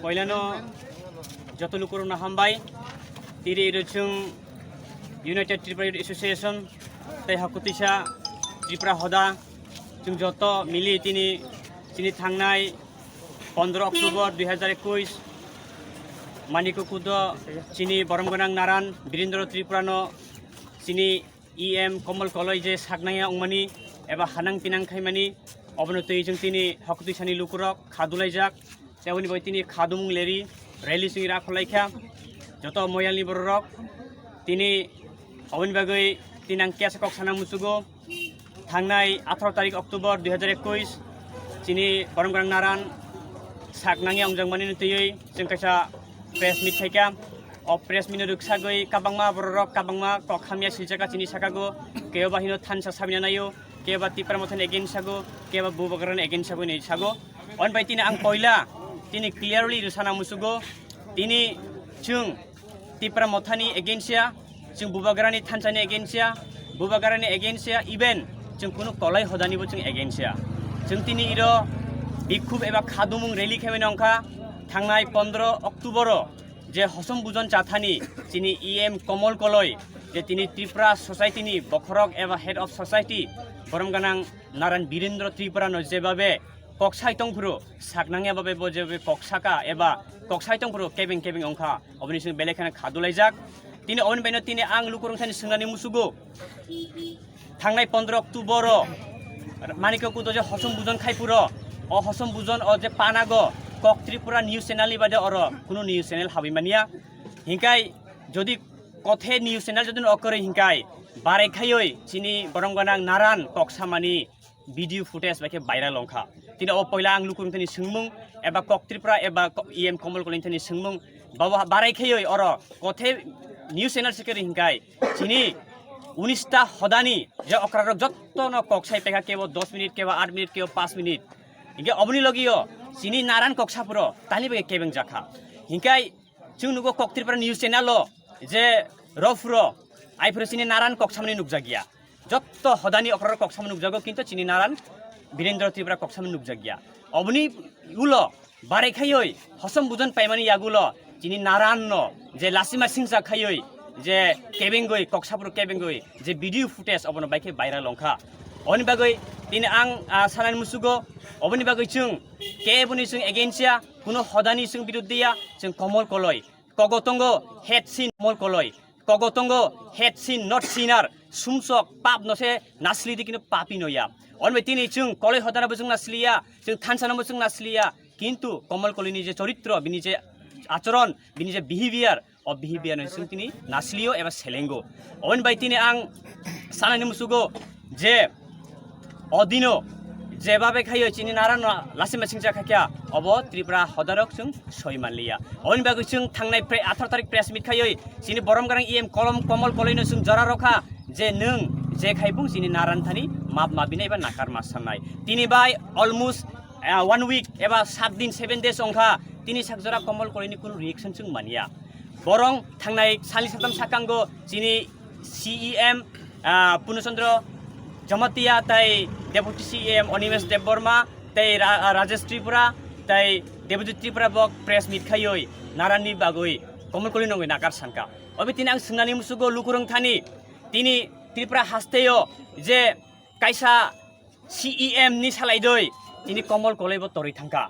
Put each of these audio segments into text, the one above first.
Poilano Jotulukur Nahambai, Tiri Ruchung United Tripura Association, Tei Hakutisha, Tripura Hoda, Chung Joto, Mili Tini, Sini Tangnai, 15 Oktober 2021, Maniko Kudo, Sini Boromgonang Naran, Birindro Tripurano, Sini EM Komal College, Sagnaya Umani, Eba Hanang Pinang Kaimani, Obnoto Jung Tini, Hakutisani Lukurok, Kadulajak, Sewani Boitini, Kadung Leri, Rally Singira Kolaika, Joto Moyali Borok, Tini, Owen Bagay, Tinang Kiasakok Sana Musugo, Tangnai, 18 Tarik Oktober 2021, Sini Boromgonang Naran, Sagnaya Ungjangmani Nutuyui, Sengkasa Press Meet Taika, o press minute sagai kabangma borok kabangma kokhamia siljaka chini sakago keba hino thansa sabina nayo keba tipra mothan again sago keba bubagaran again sago nei sago on bai tini ang poila tini clearly rusana musugo tini chung tipra mothani againsia chung bubagarani thansani againsia bubagarani againsia even chung kuno kolai hodani bo chung againsia chung tini iro bikhub eba khadumung rally khemeni ongkha thangnai 15 Oktober যে হসম বুজন চাথানি যিনি EM কমল কলয় যে তিনি Tripura society নি বখরক এবা head of society বরমগানাং নারায়ণ বীরেন্দ্র ত্রিপুরানো যেভাবে ককসাইতংফুরো সাকনাংয়া বাবে বজেবে ককসাকা এবা ককসাইতংফুরো কেবেং কেবেং অংখা অবনি সিং বেলেখানে খাদুলাইজাক তিনি অন বেনো তিনি আং লুকুরংসানি সিংনানি মুসুগো থাংনাই 15 অক্টোবর মানিকো কুতো যে হসম বুজন খাইপুরো অ হসম বুজন অ যে পানাগো Kok Tripura News Channel ni bade oro kuno news channel habi mania hingkai jodi kothe news channel jodi okore hingkai bare khayoi chini boromganang naran koksamani video footage bake viral longkha tini o poila ang lukung tani sungmung eba Kok Tripura eba EM Komal Kolin tani sungmung baba bare khayoi oro kothe news channel sekeri hingkai chini 19 ta hodani je okraro jotto no koksai peka kebo 10 minute kebo 8 minute kebo 5 minute hingke obni logio Sini naran koksapuro tali bage kebeng jakha hingkai chung nugo Kok Tripura news channel je rofuro aifuro sini naran koksamani nukjagia jotto hodani okrar koksamani nukjago kintu chini naran Birendra Tripura koksamani nukjagia obni ulo bare khayoi hosam bujon paimani yagulo chini naran no je lasima singsa khayoi je kebengoi koksapuro kebengoi je video footage obono baike viral longkha oni bagoi tini ang sanan musugo oboni bagoi chung kebuni chung agensia kuno hodani chung biruddiya chung Komal Koloi kogotongo head sin Komal Koloi kogotongo head sin not sinner sumsok pap nose nasli dikino papi noya onbe tini chung koloi hodana bujung nasliya chung thansana bujung nasliya kintu Komal Koloi ni je choritro bini je acharon bini je behavior o behavior ni chung tini nasliyo eba selengo on bai tini ang sanani musugo je অদিনো যেভাবে খাইও চিনি Naran লাসিমা সিংজা খাকিয়া of Tripura হদারক जों সইমানলিয়া on বাগৈ जों थांनाय 18 তারিখ press meet খাইoi চিনি বরমগারাং EM কমল কলইনো जों জরা রখা যে নং যে খাইবুং চিনি নারান থানি মাপ মাবিনাই বা নাকার মাসানাই তিনি বাই অলমোস্ট 1 উইক এবা 7 দিন 7 ডেজ অংখা তিনি সাকজরা কমল কলইনি কোন রিঅ্যাকশন जों মানিয়া বরং थांनाय সালি সাতাম সাকাঙ্গো চিনি CEM পুনচন্দ্র Jamatia tai Deputy CM Onimes Deborma tai Rajesh Tripura tai Deputy Tripura bok press meet khayoi narani bagoi Komal Koloi nongoi nakar sangka obi tini ang singnani musugo lukurung thani tini Tripura hasteo je kaisa CEM ni salaidoi tini Komal Koloi bo tori thangka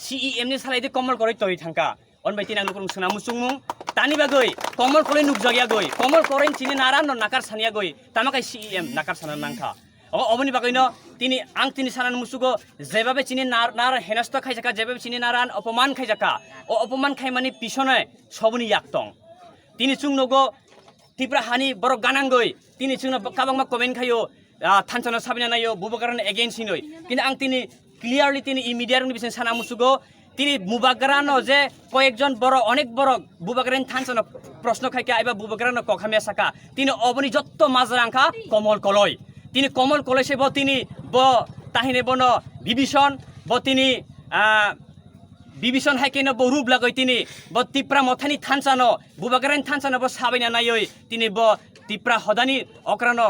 CEM ni salaidoi Komal Koloi tori thangka on bai tini ang lukurung singna musungmung tani bagoi Komal Koloi nukjagia goi Komal Koloi chini naran no nakar sania goi tamakai CEM nakar sanan nangkha oboni bagoi tini ang tini sanan musugo jebabe chini nar henasto khaijaka jebabe chini naran অপমান khaijaka o অপমান khaimani pisone sobuni yaktong tini chungnogo Tripura hani borok ganangoi tini chungno kabangma comment khayo thansano sabina nayo bubagaran against hinoi কিন্তু ang tini clearly tini media rung bising sana musugo তিনি মুবাগরানো যে কয়েকজন বড় অনেক বড় বুবাগরান থানছনো প্রশ্ন খাইকা এবা বুবাগরানো কখামিয়া সাকা তিনি অবনি যত্ত মাজরাংখা Komal Koloi তিনি Komal Koloi সেব তিনি ব তাহিনে বন বিভীষণ ব তিনি বিভীষণ হাইকেনো ব রূপ লাগই তিনি ব ত্রিপুরা মথানি থানছানো বুবাগরান থানছানো ব সাবাইনা নাইই তিনি ব ত্রিপুরা হদানি অকরানো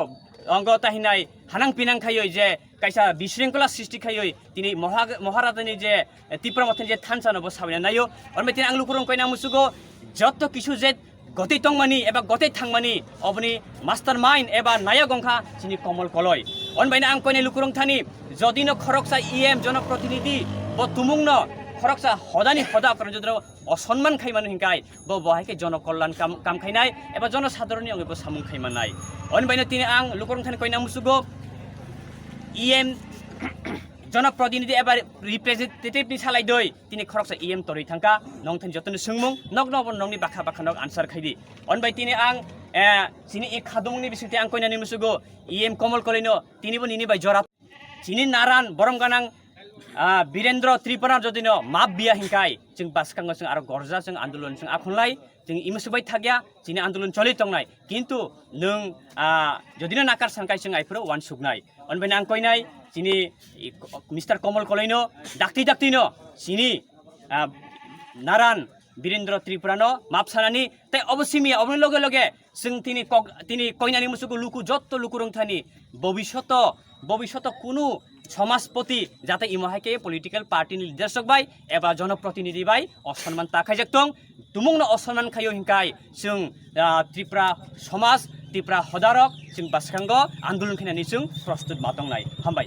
अंग ताहिनाय हानां पिनां खायै जे कायसा बिशृंखला सृष्टि खायै दिनै महाराजानि जे त्रिपुरा मथन जे थानसानबो साबायना नायो ओमफ्राय दिनै आं लुकुरं कयना मुसुगो जत किछु जे गति तंगमानि एबा गति थांमानि अबनि मास्टार माइंड एबा नायक गंखा जिनि कमल कलय अनबायना आं कयना लुकुरं थानि जदिनो खरकसा इएम जनप्रतिनिधि ब तुमुंनो खरकसा हदानि हदा करजद्र असम्मान खायमान हिंकाय ब बहायके जनकल्याण काम खायनाय एबा जनसाधारणनि अंगेबो सामुं खायमानाय अनबायना तिनि आं लुकुरं थानि कयना मुसुगो इएम जनप्रतिनिधि एबा रिप्रेजेंटेटिव नि सालाय दै तिनि खरकसा इएम तरै थांका नंग थन जतन सुंमुं नग नग नंगनि बाखा बाखा नग आन्सार खायदि अनबाय तिनि आं जिनि ए खादुंनि बिसुते आं कयनानि मुसुगो इएम कमल कलैनो तिनिबो निनि बाय जरा जिनि नारान बरमगानां वीरेंद्र त्रिपुरा जदिनो माप बिया हिंकाय जों बासखांगो जों आरो गरजा जों आन्दोलन जों आखुनलाय जों इमसुबाय थागिया जिनि आन्दोलन चलि तंनाय किन्तु नों जदिनो नाकार सानकाय जों आइफोरो वान सुगनाय अनबायना आं कयनाय जिनि मिस्टार कमल कलैनो दाक्ति दाक्तिनो जिनि नारान वीरेंद्र त्रिपुरानो माप सानानि ताई अवश्यमिया अबनि लगे लगे जों तिनि कयनानि मुसुगो लुकु जत्त लुकुरं थानि भविष्यत कुनु समाजपति जाते इमहायके पलिटिकल पार्टीनि लिडारशिप बाय एबा जनप्रतिनिधि बाय असम्मान ताखायजों तुमुंनो असम्मान खायो हिंकाय जों त्रिपुरा समाज त्रिपुरा हदारक जों बासखांगो आन्दोलन खायनानि जों प्रस्तुत मातंनाय हामबाय।